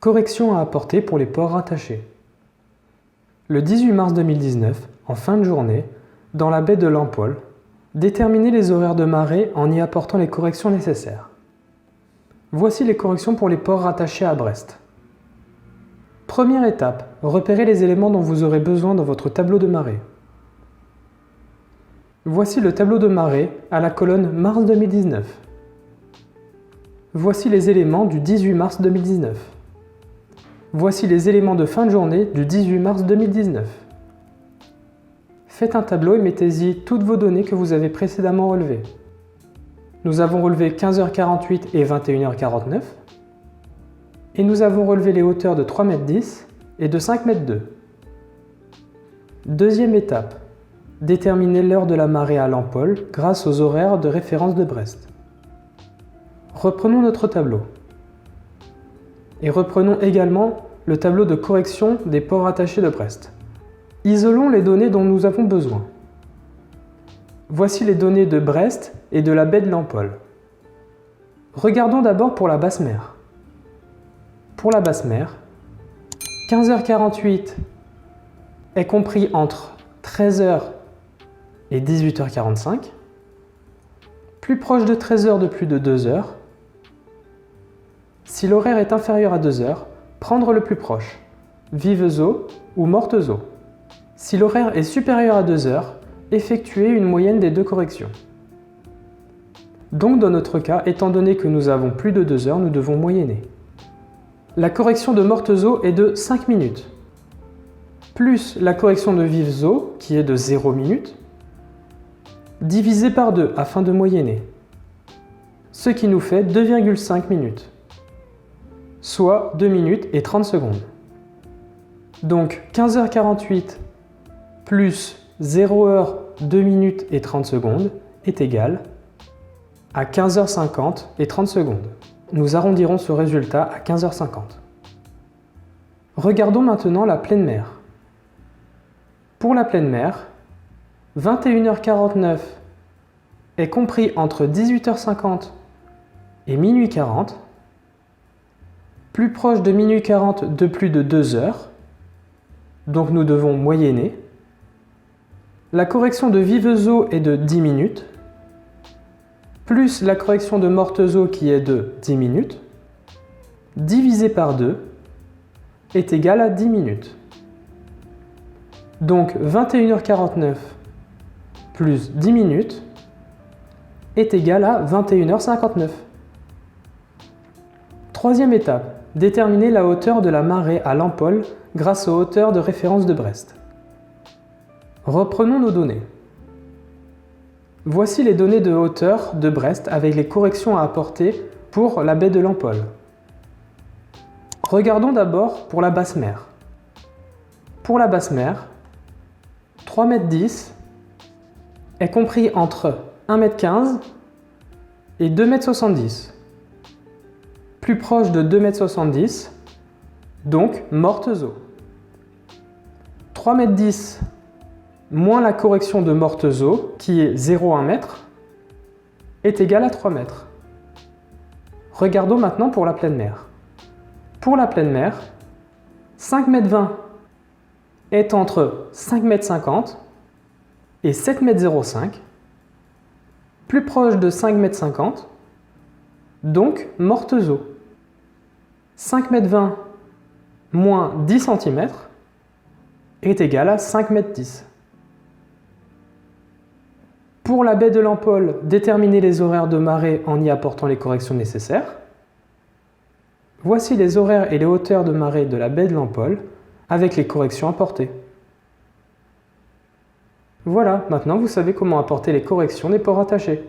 Correction à apporter pour les ports rattachés. Le 18 mars 2019, en fin de journée, dans la baie de Lampol, déterminez les horaires de marée en y apportant les corrections nécessaires. Voici les corrections pour les ports rattachés à Brest. Première étape, repérez les éléments dont vous aurez besoin dans votre tableau de marée. Voici le tableau de marée à la colonne mars 2019. Voici les éléments du 18 mars 2019. Voici les éléments de fin de journée du 18 mars 2019. Faites un tableau et mettez-y toutes vos données que vous avez précédemment relevées. Nous avons relevé 15h48 et 21h49. Et nous avons relevé les hauteurs de 3,10 m et de 5,2 m. Deuxième étape, déterminer l'heure de la marée à Lampol grâce aux horaires de référence de Brest. Reprenons notre tableau. Et reprenons également le tableau de correction des ports rattachés de Brest. Isolons les données dont nous avons besoin. Voici les données de Brest et de la baie de Lampol. Regardons d'abord pour la basse mer. Pour la basse mer, 15h48 est compris entre 13h et 18h45, plus proche de 13h de plus de 2 heures. Si l'horaire est inférieur à 2 heures, prendre le plus proche, vives eaux ou mortes eaux. Si l'horaire est supérieur à 2 heures, effectuez une moyenne des deux corrections. Donc dans notre cas, étant donné que nous avons plus de 2 heures, nous devons moyenner. La correction de mortes eaux est de 5 minutes, plus la correction de vives eaux, qui est de 0 minutes, divisé par 2 afin de moyenner, ce qui nous fait 2,5 minutes. Soit 2 minutes et 30 secondes. Donc 15h48 plus 0 h 2 minutes et 30 secondes est égal à 15h50 et 30 secondes. Nous arrondirons ce résultat à 15h50. Regardons maintenant la pleine mer. Pour la pleine mer, 21h49 est compris entre 18h50 et minuit 40, plus proche de minuit 40 de plus de 2 heures, donc nous devons moyenner. La correction de vives eaux est de 10 minutes, plus la correction de mortes eaux qui est de 10 minutes, divisé par 2, est égal à 10 minutes. Donc 21h49 plus 10 minutes est égal à 21h59. Troisième étape. Déterminer la hauteur de la marée à Lampol grâce aux hauteurs de référence de Brest. Reprenons nos données. Voici les données de hauteur de Brest avec les corrections à apporter pour la baie de Lampol. Regardons d'abord pour la basse mer. Pour la basse mer, 3,10 m est compris entre 1,15 m et 2,70 m. Plus proche de 2,70 m, donc mortes eaux. 3,10 m moins la correction de mortes eaux, qui est 0,1 m, est égal à 3 m. Regardons maintenant pour la pleine mer. Pour la pleine mer, 5,20 m est entre 5,50 m et 7,05 m, plus proche de 5,50 m, donc mortes eaux. 5,20 m moins 10 cm est égal à 5,10 m. Pour la baie de Lampol, déterminez les horaires de marée en y apportant les corrections nécessaires. Voici les horaires et les hauteurs de marée de la baie de Lampol avec les corrections apportées. Voilà, maintenant vous savez comment apporter les corrections des ports rattachés.